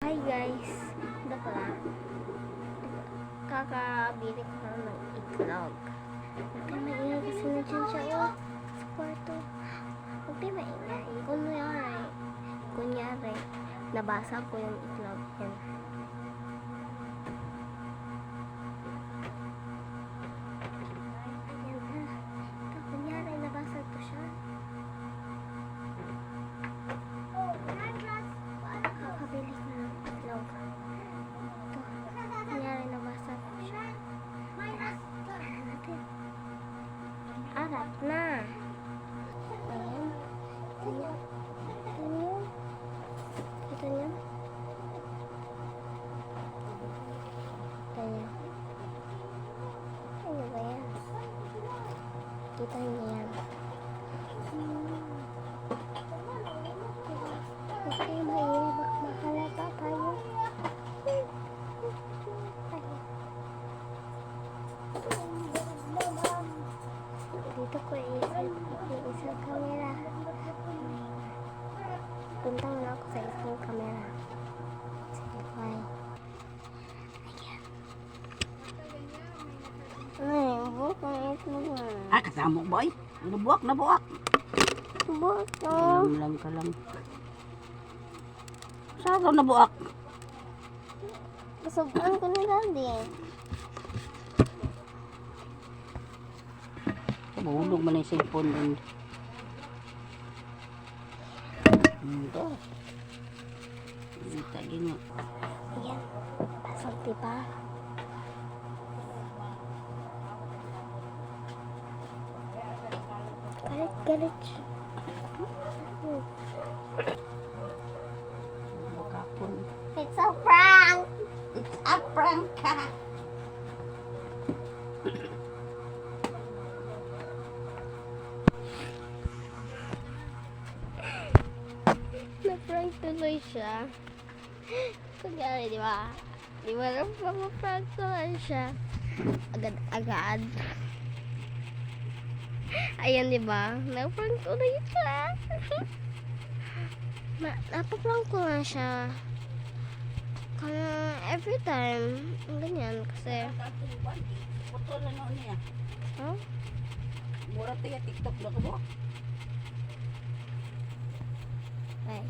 Hi guys, ito pala. Kakabili ko lang ng itlog. Huwag maingay kasi nandiyan siya sa kwarto. Huwag maingay. Kunyari, nabasa ko yung itlog. Yan. Ayan ha. Kunyari, nabasa ko siya. Kakabili ko ng itlog. Ito. Kunyari, nabasa ko siya. Ayan natin. Arat na. Ayan. Ayan. Ayan. Kita niyo? Ayan. Ano ba yan? Kita niyo yan. Okay, mahalata tayo. Dito ko isang camera. Puntang na ako sa isang camera. Sige, bye. Ayan. Ay, buwak na itlog na. Ah, kasama mo, boy. Nabuwak, nabuwak. Buwak na. Kalam ka lang. Saan ka nabuwak? Kasubuan ko ni Daddy. Mahulog man yung cellphone din. Ito. Dito, ganyan. Ayan. Pasok, diba? Galit. Bakapon. It's a prank! It's a prank ka. Na-prank tuloy siya. Kunyari, di ba? Di ba na-prank tuloy siya? Agad-agad. Ayan, di ba? Na-prank tuloy siya. Napaprank ko nga siya. Kaya every time, ganyan. Kasi, Foto na noon niya. huh? Mura tayo TikTok na ko. Ay.